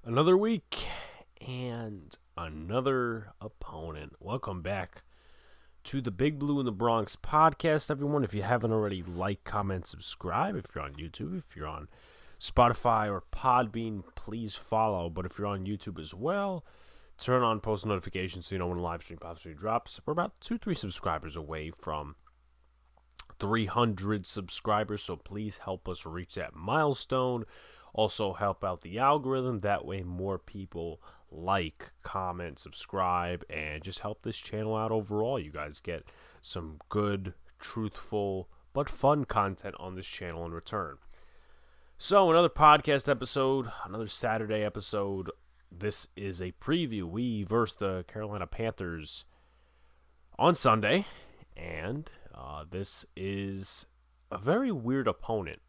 Another week and another opponent. Welcome back to the Big Blue in the Bronx podcast, everyone. If you haven't already, like, comment, subscribe. If you're on YouTube, if you're on Spotify or Podbean, please follow. But if you're on YouTube as well, turn on post notifications so you know when a live stream pops or drops. We're about 2-3 subscribers away from 300 subscribers, so please help us reach that milestone. Also help out the algorithm. That way more people like, comment, subscribe, and just help this channel out overall. You guys get some good, truthful, but fun content on this channel in return. So another podcast episode, another Saturday episode. This is a preview. We versus the Carolina Panthers on Sunday, and this is a very weird opponent.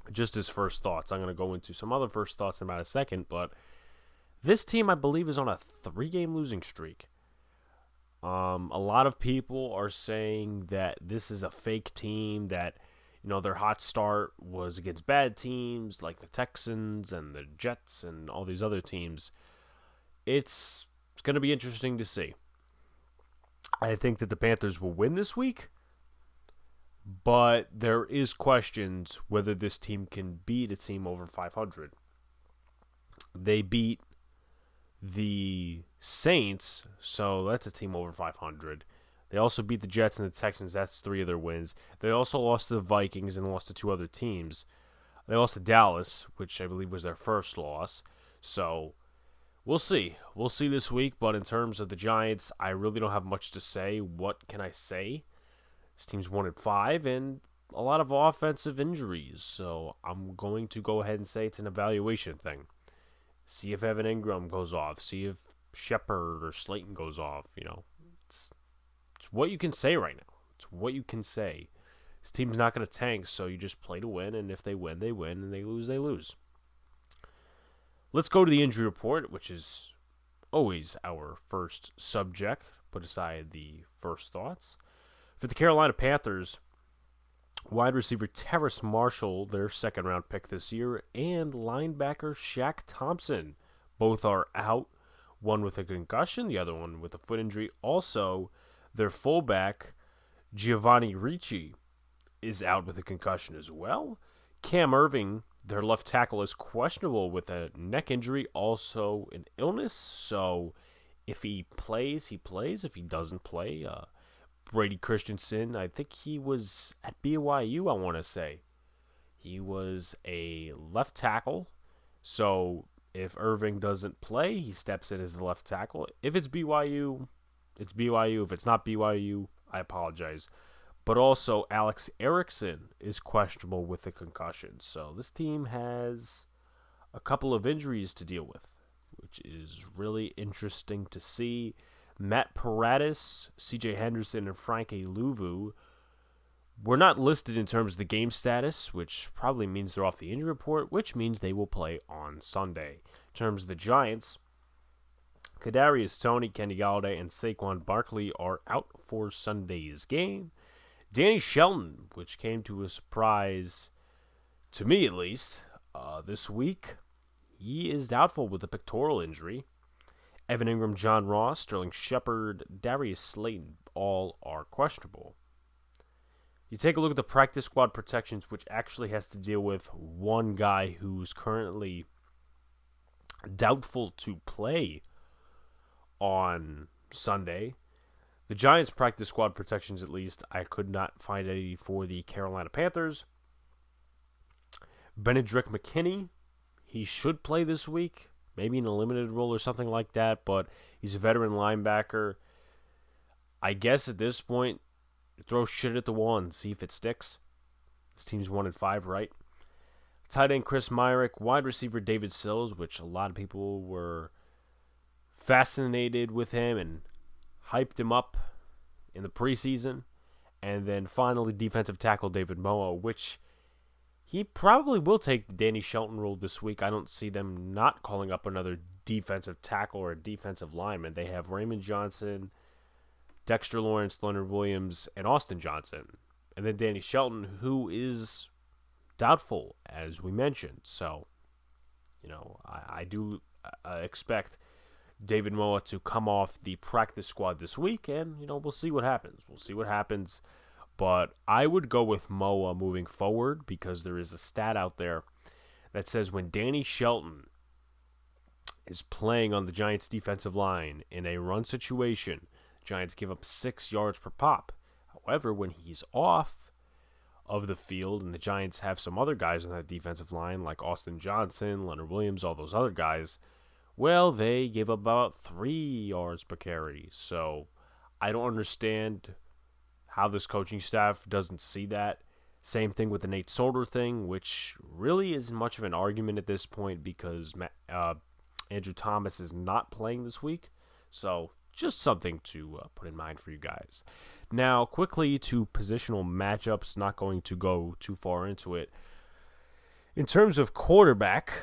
Just his first thoughts. I'm going to go into some other first thoughts in about a second, but this team, I believe, is on a 3-game losing streak. A lot of people are saying that this is a fake team, that their hot start was against bad teams like the Texans and the Jets and all these other teams. It's going to be interesting to see. I think that the Panthers will win this week, but there is questions whether this team can beat a team over 500. They beat the Saints, so that's a team over 500. They also beat the Jets and the Texans. That's 3 of their wins. They also lost to the Vikings and lost to 2 other teams. They lost to Dallas, which I believe was their first loss. So we'll see. We'll see this week, but in terms of the Giants, I really don't have much to say. What can I say? This team's 1-5 and a lot of offensive injuries. So I'm going to go ahead and say it's an evaluation thing. See if Evan Ingram goes off. See if Shepard or Slayton goes off. It's what you can say right now. It's what you can say. This team's not going to tank, so you just play to win. And if they win, they win. And they lose, they lose. Let's go to the injury report, which is always our first subject. Put aside the first thoughts. For the Carolina Panthers, wide receiver Terrace Marshall, their second-round pick this year, and linebacker Shaq Thompson. Both are out, one with a concussion, the other one with a foot injury. Also, their fullback, Giovanni Ricci, is out with a concussion as well. Cam Irving, their left tackle, is questionable with a neck injury, also an illness. So if he plays, he plays. If he doesn't play, Brady Christensen, I think he was at BYU, I want to say. He was a left tackle. So if Irving doesn't play, he steps in as the left tackle. If it's BYU, it's BYU. If it's not BYU, I apologize. But also, Alex Erickson is questionable with a concussion. So this team has a couple of injuries to deal with, which is really interesting to see. Matt Paradis, C.J. Henderson, and Frank Luvu were not listed in terms of the game status, which probably means they're off the injury report, which means they will play on Sunday. In terms of the Giants, Kadarius Toney, Kenny Galladay, and Saquon Barkley are out for Sunday's game. Danny Shelton, which came to a surprise, to me at least, this week, he is doubtful with a pectoral injury. Evan Ingram, John Ross, Sterling Shepard, Darius Slayton, all are questionable. You take a look at the practice squad protections, which actually has to deal with one guy who's currently doubtful to play on Sunday. The Giants' practice squad protections, at least, I could not find any for the Carolina Panthers. Benedict McKinney, he should play this week. Maybe in a limited role or something like that, but he's a veteran linebacker. I guess at this point, throw shit at the wall and see if it sticks. This team's 1-5, right? Tight end Chris Myrick, wide receiver David Sills, which a lot of people were fascinated with him and hyped him up in the preseason. And then finally, defensive tackle David Moa, which he probably will take the Danny Shelton role this week. I don't see them not calling up another defensive tackle or a defensive lineman. They have Raymond Johnson, Dexter Lawrence, Leonard Williams, and Austin Johnson. And then Danny Shelton, who is doubtful, as we mentioned. So, I do expect David Moa to come off the practice squad this week, and, we'll see what happens. But I would go with Moa moving forward because there is a stat out there that says when Danny Shelton is playing on the Giants' defensive line in a run situation, Giants give up 6 yards per pop. However, when he's off of the field and the Giants have some other guys on that defensive line like Austin Johnson, Leonard Williams, all those other guys, well, they give up about 3 yards per carry. So I don't understand how this coaching staff doesn't see that. Same thing with the Nate Solder thing, which really isn't much of an argument at this point because Andrew Thomas is not playing this week. So just something to put in mind for you guys. Now, quickly to positional matchups, not going to go too far into it. In terms of quarterback,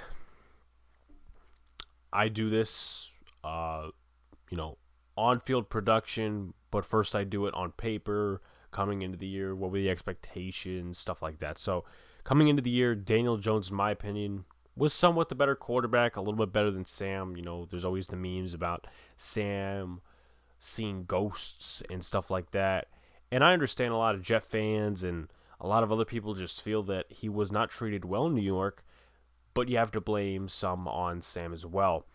I do this, on-field production, but first I do it on paper, coming into the year, what were the expectations, stuff like that. So, coming into the year, Daniel Jones, in my opinion, was somewhat the better quarterback, a little bit better than Sam. There's always the memes about Sam seeing ghosts and stuff like that. And I understand a lot of Jet fans and a lot of other people just feel that he was not treated well in New York, but you have to blame some on Sam as well.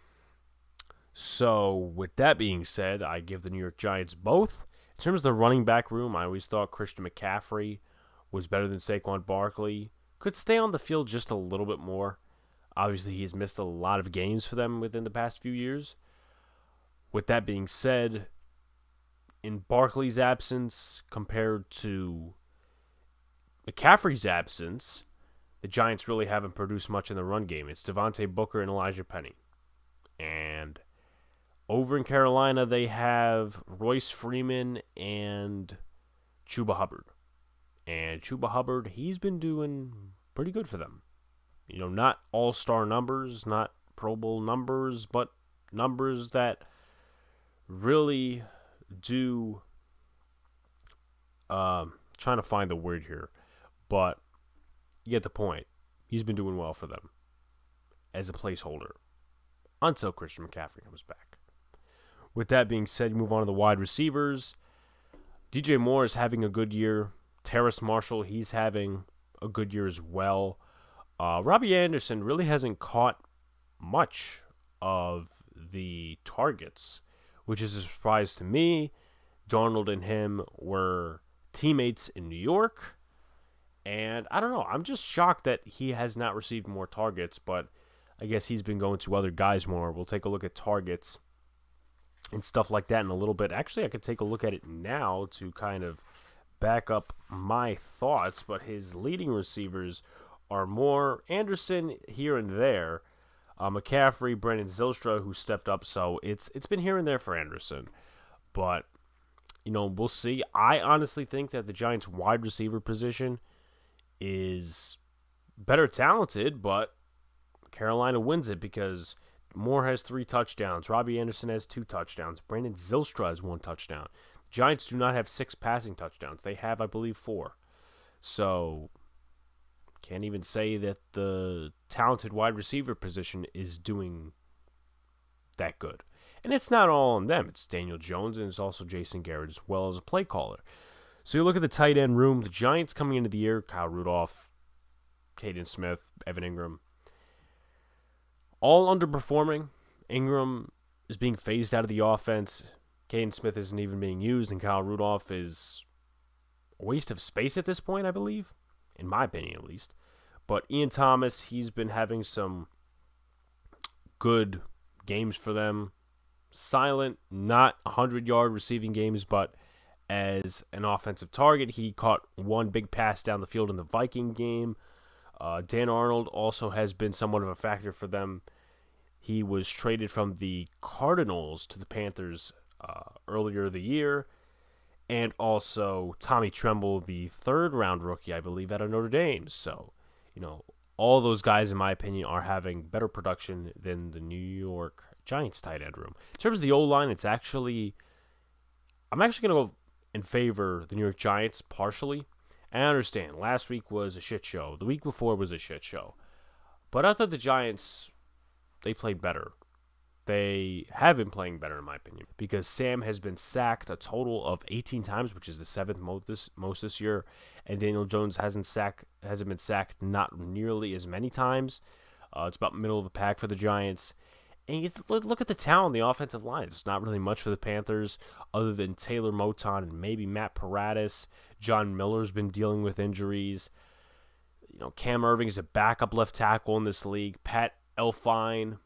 So, with that being said, I give the New York Giants both. In terms of the running back room, I always thought Christian McCaffrey was better than Saquon Barkley. Could stay on the field just a little bit more. Obviously, he's missed a lot of games for them within the past few years. With that being said, in Barkley's absence compared to McCaffrey's absence, the Giants really haven't produced much in the run game. It's Devontae Booker and Elijah Penny. And over in Carolina, they have Royce Freeman and Chuba Hubbard. And Chuba Hubbard, he's been doing pretty good for them. Not all-star numbers, not Pro Bowl numbers, but numbers that really do, trying to find the word here, but you get the point. He's been doing well for them as a placeholder until Christian McCaffrey comes back. With that being said, you move on to the wide receivers. DJ Moore is having a good year. Terrace Marshall, he's having a good year as well. Robbie Anderson really hasn't caught much of the targets, which is a surprise to me. Darnold and him were teammates in New York, and I don't know. I'm just shocked that he has not received more targets, but I guess he's been going to other guys more. We'll take a look at targets and stuff like that in a little bit. Actually, I could take a look at it now to kind of back up my thoughts, but his leading receivers are more Anderson here and there. McCaffrey, Brandon Zylstra, who stepped up, so it's been here and there for Anderson. But, we'll see. I honestly think that the Giants' wide receiver position is better talented, but Carolina wins it because Moore has 3 touchdowns. Robbie Anderson has 2 touchdowns. Brandon Zylstra has 1 touchdown. Giants do not have 6 passing touchdowns. They have, I believe, 4. So, can't even say that the talented wide receiver position is doing that good. And it's not all on them. It's Daniel Jones and it's also Jason Garrett as well as a play caller. So you look at the tight end room. The Giants coming into the year, Kyle Rudolph, Caden Smith, Evan Ingram, all underperforming. Ingram is being phased out of the offense. Caden Smith isn't even being used, and Kyle Rudolph is a waste of space at this point, I believe, in my opinion at least. But Ian Thomas, he's been having some good games for them. Silent, not 100-yard receiving games, but as an offensive target, he caught 1 big pass down the field in the Viking game. Dan Arnold also has been somewhat of a factor for them. He was traded from the Cardinals to the Panthers earlier the year. And also Tommy Tremble, the 3rd-round rookie, I believe, out of Notre Dame. So, all those guys, in my opinion, are having better production than the New York Giants tight end room. In terms of the O-line, I'm actually going to go in favor of the New York Giants partially. I understand. Last week was a shit show. The week before was a shit show. But I thought the Giants they played better. They have been playing better, in my opinion, because Sam has been sacked a total of 18 times, which is the seventh most this year, and Daniel Jones hasn't been sacked not nearly as many times. It's about middle of the pack for the Giants. And you look at the talent on the offensive line. It's not really much for the Panthers other than Taylor Moton and maybe Matt Paratus. John Miller's been dealing with injuries. Cam Irving is a backup left tackle in this league. Pat Elflein,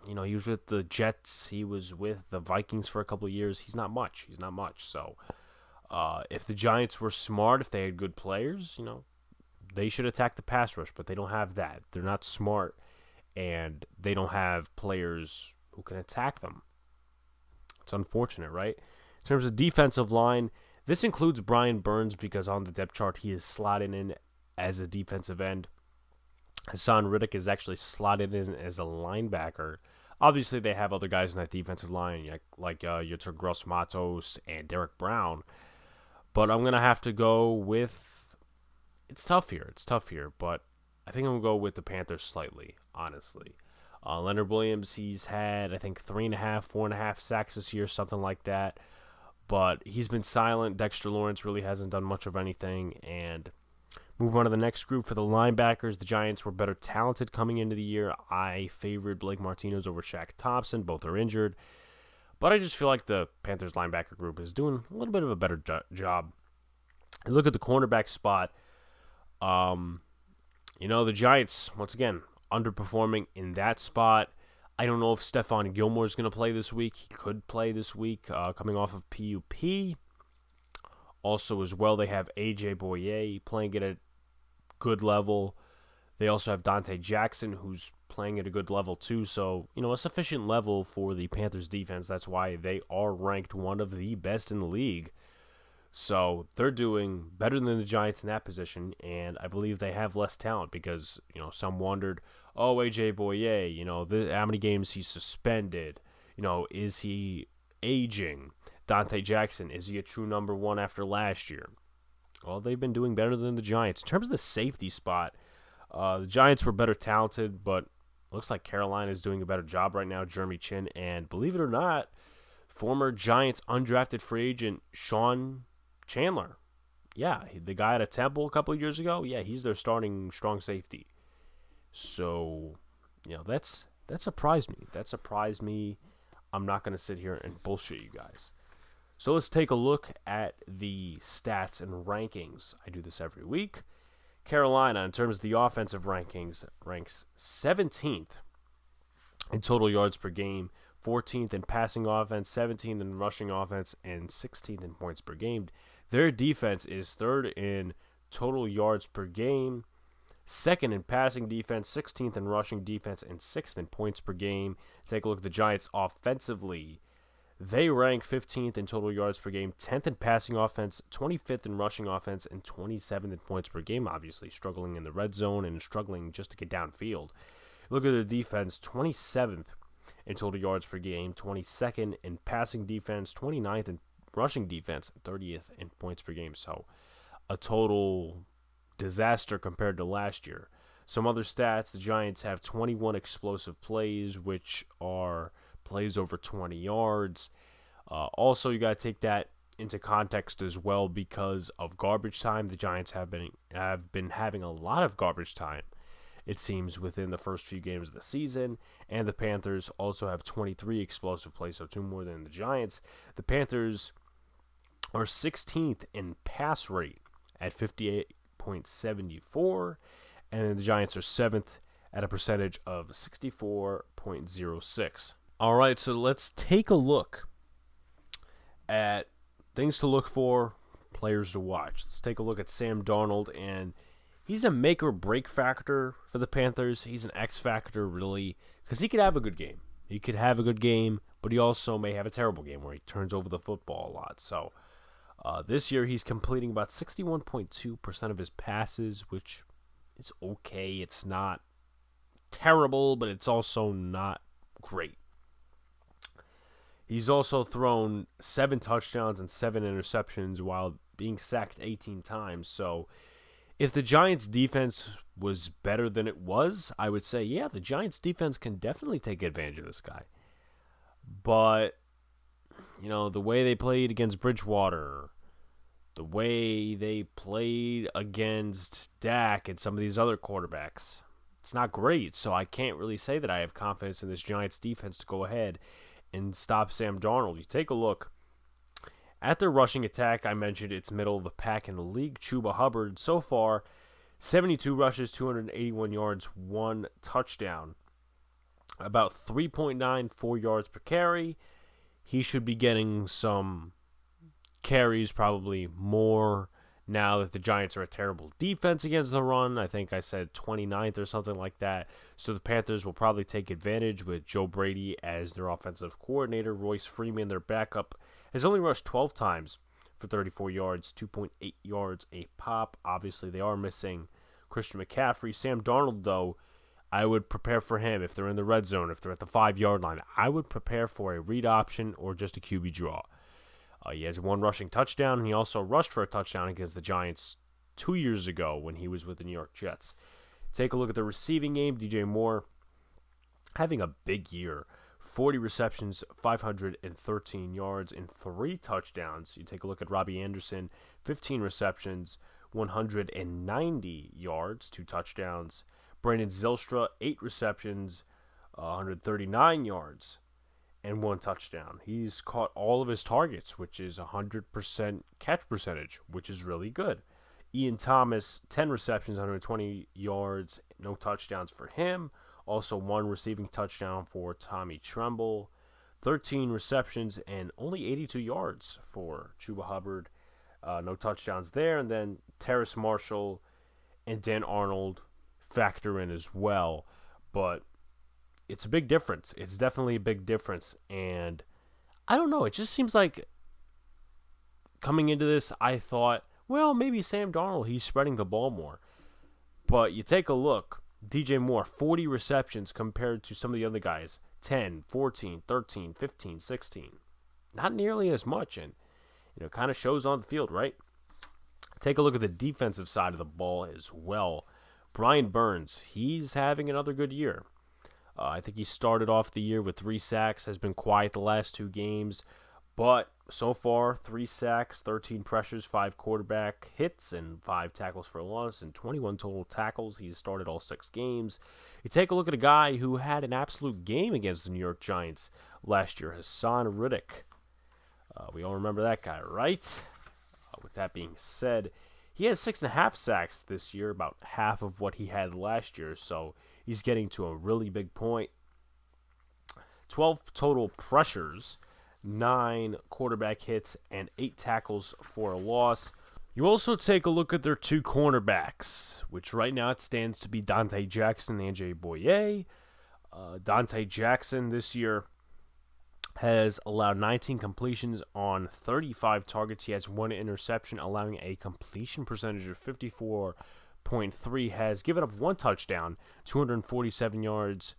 he was with the Jets. He was with the Vikings for a couple of years. He's not much. So if the Giants were smart, if they had good players, they should attack the pass rush, but they don't have that. They're not smart, and they don't have players who can attack them. It's unfortunate, right? In terms of defensive line, this includes Brian Burns because on the depth chart he is slotted in as a defensive end. Hassan Riddick is actually slotted in as a linebacker. Obviously, they have other guys in that defensive line, like Yetur Gross-Matos and Derek Brown. But I'm going to have to go with... It's tough here, but I think I'm going to go with the Panthers slightly, honestly. Leonard Williams, he's had, I think, 3.5, 4.5 sacks this year, something like that. But he's been silent. Dexter Lawrence really hasn't done much of anything. And move on to the next group for the linebackers. The Giants were better talented coming into the year. I favored Blake Martinez over Shaq Thompson. Both are injured. But I just feel like the Panthers linebacker group is doing a little bit of a better job. And look at the cornerback spot. The Giants, once again, underperforming in that spot. I don't know if Stephon Gilmore is going to play this week. He could play this week, coming off of PUP. Also, as well, they have A.J. Boye playing at a good level. They also have Dante Jackson, who's playing at a good level too. So, a sufficient level for the Panthers defense. That's why they are ranked one of the best in the league. So they're doing better than the Giants in that position, and I believe they have less talent because, some wondered, A.J. Boye, how many games he's suspended, is he aging? Dante Jackson, is he a true number one after last year? Well, they've been doing better than the Giants. In terms of the safety spot, the Giants were better talented, but looks like Carolina is doing a better job right now, Jeremy Chin, and believe it or not, former Giants undrafted free agent Sean Chandler. Yeah, the guy at a Temple a couple of years ago. Yeah, he's their starting strong safety. So, that surprised me. I'm not going to sit here and bullshit you guys. So let's take a look at the stats and rankings. I do this every week. Carolina, in terms of the offensive rankings, ranks 17th in total yards per game, 14th in passing offense, 17th in rushing offense, and 16th in points per game. Their defense is third in total yards per game, second in passing defense, 16th in rushing defense, and 6th in points per game. Take a look at the Giants offensively. They rank 15th in total yards per game, 10th in passing offense, 25th in rushing offense, and 27th in points per game, obviously struggling in the red zone and struggling just to get downfield. Look at their defense, 27th in total yards per game, 22nd in passing defense, 29th in rushing defense, 30th in points per game. So a total disaster compared to last year. Some other stats, the Giants have 21 explosive plays, which are plays over 20 yards. Also, you got to take that into context as well because of garbage time. The Giants have been having a lot of garbage time, it seems, within the first few games of the season. And the Panthers also have 23 explosive plays, so 2 more than the Giants. The Panthers are 16th in pass rate at 58.74, and the Giants are 7th at a percentage of 64.06. All right, so let's take a look at things to look for, players to watch. Let's take a look at Sam Darnold, and he's a make or break factor for the Panthers. He's an X factor, really, because he could have a good game. But he also may have a terrible game where he turns over the football a lot. So this year he's completing about 61.2% of his passes, which is okay. It's not terrible, but it's also not great. He's also thrown 7 touchdowns and 7 interceptions while being sacked 18 times. So if the Giants' defense was better than it was, I would say, yeah, the Giants defense can definitely take advantage of this guy. But, the way they played against Bridgewater, the way they played against Dak and some of these other quarterbacks, it's not great. So I can't really say that I have confidence in this Giants defense to go ahead and stop Sam Darnold. You take a look at their rushing attack. I mentioned it's middle of the pack in the league. Chuba Hubbard, so far, 72 rushes, 281 yards, 1 touchdown. About 3.94 yards per carry. He should be getting some carries, probably more, now that the Giants are a terrible defense against the run. I think I said 29th or something like that. So the Panthers will probably take advantage with Joe Brady as their offensive coordinator. Royce Freeman, their backup, has only rushed 12 times for 34 yards, 2.8 yards a pop. Obviously, they are missing Christian McCaffrey. Sam Darnold, though, I would prepare for him if they're in the red zone, if they're at the 5-yard line. I would prepare for a read option or just a QB draw. He has 1 rushing touchdown, and he also rushed for a touchdown against the Giants 2 years ago when he was with the New York Jets. Take a look at the receiving game. DJ Moore having a big year. 40 receptions, 513 yards, and 3 touchdowns. You take a look at Robbie Anderson, 15 receptions, 190 yards, 2 touchdowns. Brandon Zylstra, 8 receptions, 139 yards, and 1 touchdown. He's caught all of his targets, which is 100% catch percentage, which is really good. Ian Thomas, 10 receptions, 120 yards, no touchdowns for him. Also 1 receiving touchdown for Tommy Tremble. 13 receptions and only 82 yards for Chuba Hubbard. No touchdowns there. And then Terrace Marshall and Dan Arnold factor in as well. But it's a big difference. It's definitely a big difference. And I don't know. It just seems like coming into this, I thought, well, maybe Sam Darnold, he's spreading the ball more. But you take a look. DJ Moore, 40 receptions compared to some of the other guys. 10, 14, 13, 15, 16. Not nearly as much. And, kind of shows on the field, right? Take a look at the defensive side of the ball as well. Brian Burns, he's having another good year. I think he started off the year with 3 sacks, has been quiet the last 2 games, but so far 3 sacks, 13 pressures, 5 quarterback hits, and 5 tackles for loss, and 21 total tackles. He's started all 6 games. You take a look at a guy who had an absolute game against the New York Giants last year, Hassan Riddick. We all remember that guy, right? With that being said, he has 6.5 sacks this year, about half of what he had last year, so he's getting to a really big point. 12 total pressures, 9 quarterback hits, and 8 tackles for a loss. You also take a look at their 2 cornerbacks, which right now it stands to be Dante Jackson and AJ Boye. Dante Jackson this year has allowed 19 completions on 35 targets. He has 1 interception, allowing a completion percentage of 54.3. Has given up 1 touchdown, 247 yards,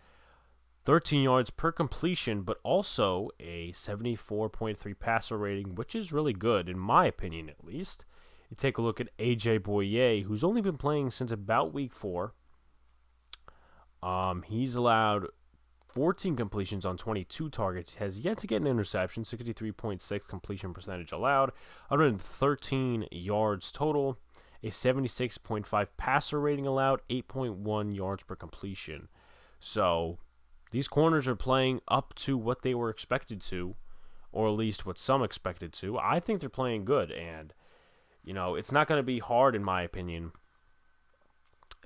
13 yards per completion, but also a 74.3 passer rating, which is really good, in my opinion at least. You take a look at AJ Boye, who's only been playing since about week 4. He's allowed 14 completions on 22 targets, has yet to get an interception, 63.6 completion percentage allowed, 113 yards total, a 76.5 passer rating allowed, 8.1 yards per completion. So these corners are playing up to what they were expected to, or at least what some expected to. I think they're playing good, and it's not going to be hard, in my opinion,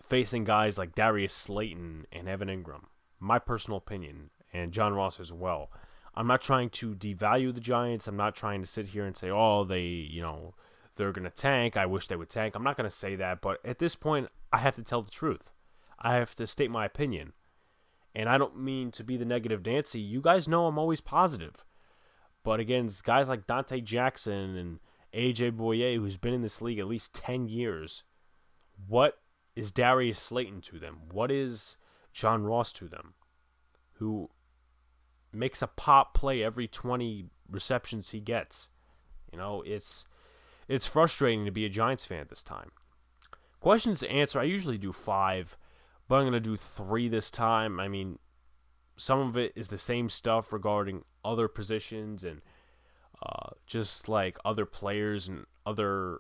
facing guys like Darius Slayton and Evan Ingram. My personal opinion, and John Ross as well. I'm not trying to devalue the Giants. I'm not trying to sit here and say, oh, they're going to tank. I wish they would tank. I'm not going to say that, but at this point, I have to tell the truth. I have to state my opinion. And I don't mean to be the negative Nancy. You guys know I'm always positive. But against guys like Dante Jackson and AJ Boye, who's been in this league at least 10 years, what is Darius Slayton to them? What is John Ross to them, who makes a pop play every 20 receptions he gets? It's frustrating to be a Giants fan this time. Questions to answer, I usually do 5, but I'm going to do 3 this time. I mean, some of it is the same stuff regarding other positions and just like other players and other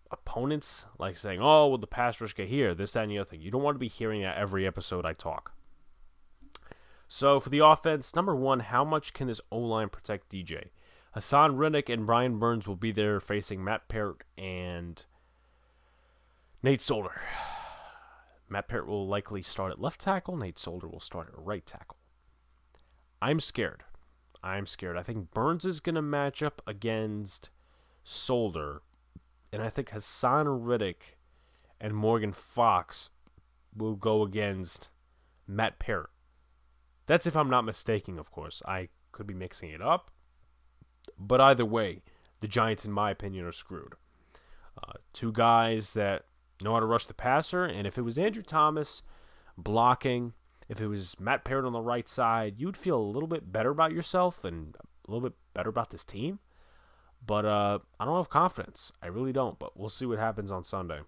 opponents, like saying, oh, will the pass rush get here, this, that, and the other thing. You don't want to be hearing that every episode I talk. So for the offense, number 1, how much can this O-line protect DJ? Hassan Reddick and Brian Burns will be there facing Matt Parrott and Nate Solder. Matt Parrott will likely start at left tackle. Nate Solder will start at right tackle. I'm scared. I think Burns is going to match up against Solder, and I think Hassan Reddick and Morgan Fox will go against Matt Parrott. That's if I'm not mistaken, of course. I could be mixing it up. But either way, the Giants, in my opinion, are screwed. 2 guys that know how to rush the passer, and if it was Andrew Thomas blocking, if it was Matt Parrott on the right side, you'd feel a little bit better about yourself and a little bit better about this team. But I don't have confidence. I really don't, but we'll see what happens on Sunday.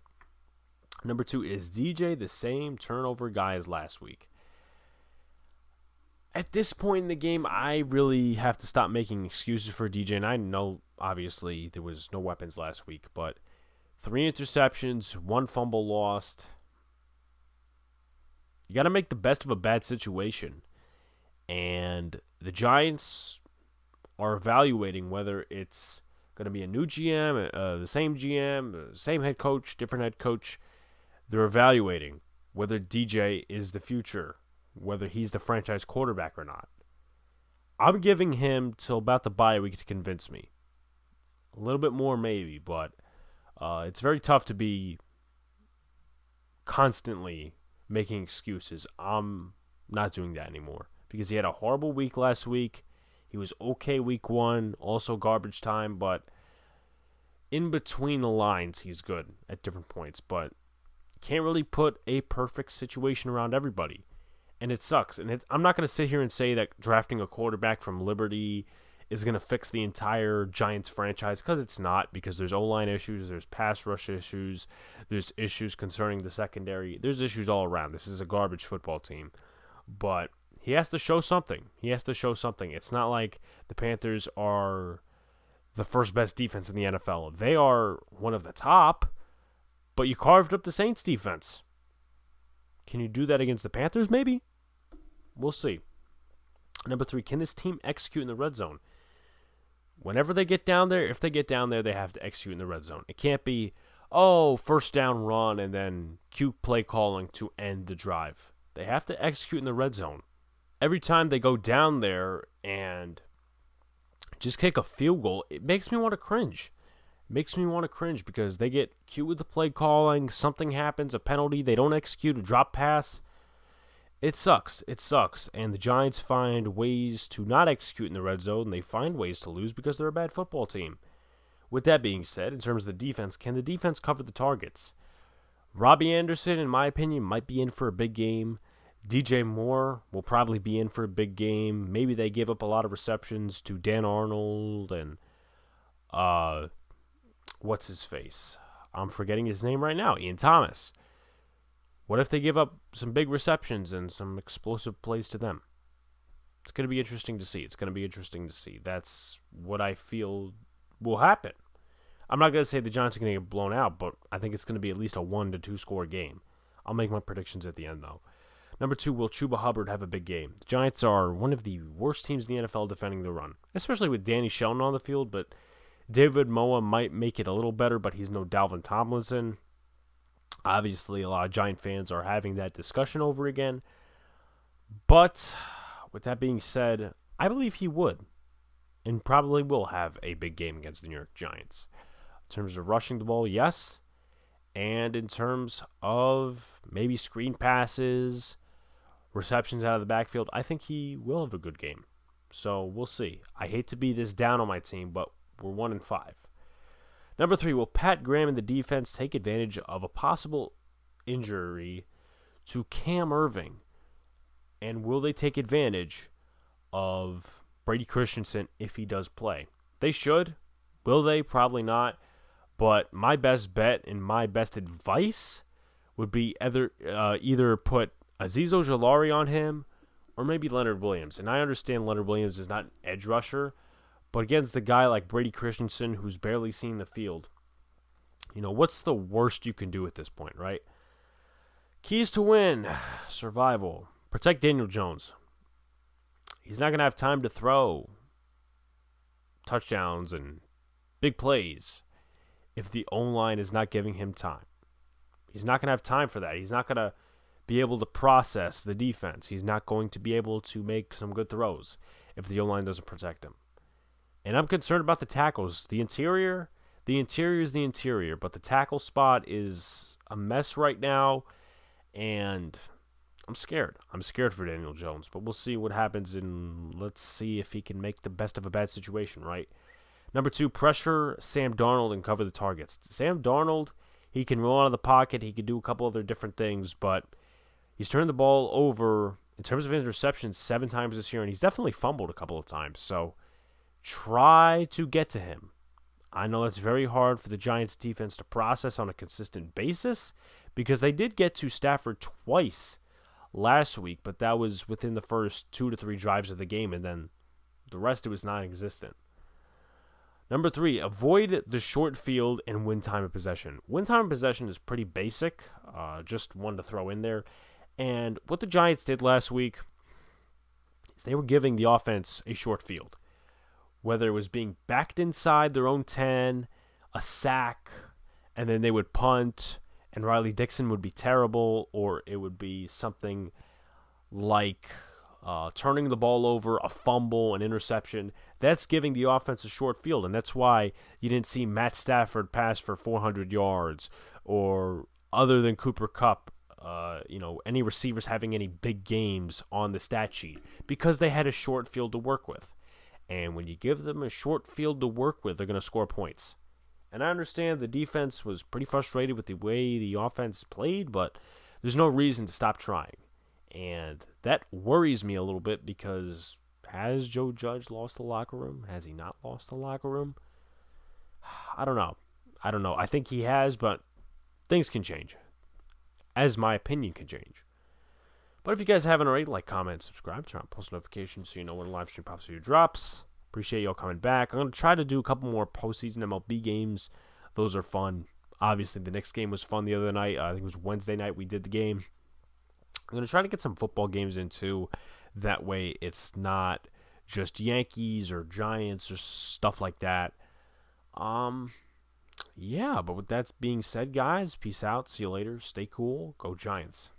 Number 2, is DJ the same turnover guy as last week? At this point in the game, I really have to stop making excuses for DJ. And I know, obviously, there was no weapons last week, but 3 interceptions, 1 fumble lost. You got to make the best of a bad situation. And the Giants are evaluating whether it's going to be a new GM, the same head coach, different head coach. They're evaluating whether DJ is the future, whether he's the franchise quarterback or not. I'm giving him till about the bye week to convince me. A little bit more maybe, but it's very tough to be constantly making excuses. I'm not doing that anymore because he had a horrible week last week. He was okay week 1, also garbage time, but in between the lines, he's good at different points, but can't really put a perfect situation around everybody. And it sucks. And I'm not going to sit here and say that drafting a quarterback from Liberty is going to fix the entire Giants franchise, because it's not, because there's O-line issues, there's pass rush issues, there's issues concerning the secondary, there's issues all around. This is a garbage football team. But he has to show something. It's not like the Panthers are the first best defense in the NFL. They are one of the top, but you carved up the Saints defense. Can you do that against the Panthers, maybe? We'll see. Number 3, can this team execute in the red zone? Whenever they get down there, if they get down there, they have to execute in the red zone. It can't be, first down run and then cute play calling to end the drive. They have to execute in the red zone. Every time they go down there and just kick a field goal, it makes me want to cringe. Because they get cute with the play calling, something happens, a penalty, they don't execute, a drop pass. It sucks. And the Giants find ways to not execute in the red zone, and they find ways to lose because they're a bad football team. With that being said, in terms of the defense, can the defense cover the targets? Robbie Anderson, in my opinion, might be in for a big game. DJ Moore will probably be in for a big game. Maybe they give up a lot of receptions to Dan Arnold and what's his face? I'm forgetting his name right now. Ian Thomas. What if they give up some big receptions and some explosive plays to them? It's going to be interesting to see. That's what I feel will happen. I'm not going to say the Giants are going to get blown out, but I think it's going to be at least a 1-2 score game. I'll make my predictions at the end, though. Number 2, will Chuba Hubbard have a big game? The Giants are one of the worst teams in the NFL defending the run, especially with Danny Shelton on the field, but David Moa might make it a little better, but he's no Dalvin Tomlinson. Obviously, a lot of Giant fans are having that discussion over again. But with that being said, I believe he would and probably will have a big game against the New York Giants. In terms of rushing the ball, yes. And in terms of maybe screen passes, receptions out of the backfield, I think he will have a good game. So we'll see. I hate to be this down on my team, but we're 1-5. Number 3, will Pat Graham and the defense take advantage of a possible injury to Cam Irving? And will they take advantage of Brady Christensen if he does play? They should. Will they? Probably not. But my best bet and my best advice would be either put Azeez Ojulari on him or maybe Leonard Williams. And I understand Leonard Williams is not an edge rusher, but against a guy like Brady Christensen who's barely seen the field, what's the worst you can do at this point, right? Keys to win, survival. Protect Daniel Jones. He's not going to have time to throw touchdowns and big plays if the O-line is not giving him time. He's not going to have time for that. He's not going to be able to process the defense. He's not going to be able to make some good throws if the O-line doesn't protect him. And I'm concerned about the tackles. The interior is the interior, but the tackle spot is a mess right now, and I'm scared. I'm scared for Daniel Jones, but we'll see what happens, and let's see if he can make the best of a bad situation, right? Number 2, pressure Sam Darnold and cover the targets. Sam Darnold, he can roll out of the pocket. He can do a couple other different things, but he's turned the ball over, in terms of interceptions, 7 times this year, and he's definitely fumbled a couple of times. So try to get to him. I know it's very hard for the Giants defense to process on a consistent basis because they did get to Stafford twice last week, but that was within the first 2 to 3 drives of the game, and then the rest it was non-existent. Number 3, avoid the short field and win time of possession. Win time of possession is pretty basic, just one to throw in there. And what the Giants did last week is they were giving the offense a short field. Whether it was being backed inside their own 10, a sack, and then they would punt, and Riley Dixon would be terrible, or it would be something like turning the ball over, a fumble, an interception. That's giving the offense a short field, and that's why you didn't see Matt Stafford pass for 400 yards, or other than Cooper Kupp, any receivers having any big games on the stat sheet, because they had a short field to work with. And when you give them a short field to work with, they're going to score points. And I understand the defense was pretty frustrated with the way the offense played, but there's no reason to stop trying. And that worries me a little bit because has Joe Judge lost the locker room? Has he not lost the locker room? I don't know. I think he has, but things can change. As my opinion can change. But if you guys haven't already, like, comment, subscribe, turn on post notifications so you know when a live stream pops or drops. Appreciate y'all coming back. I'm going to try to do a couple more postseason MLB games. Those are fun. Obviously, the Knicks game was fun the other night. I think it was Wednesday night we did the game. I'm going to try to get some football games in, too. That way it's not just Yankees or Giants or stuff like that. Yeah, but with that being said, guys, peace out. See you later. Stay cool. Go Giants.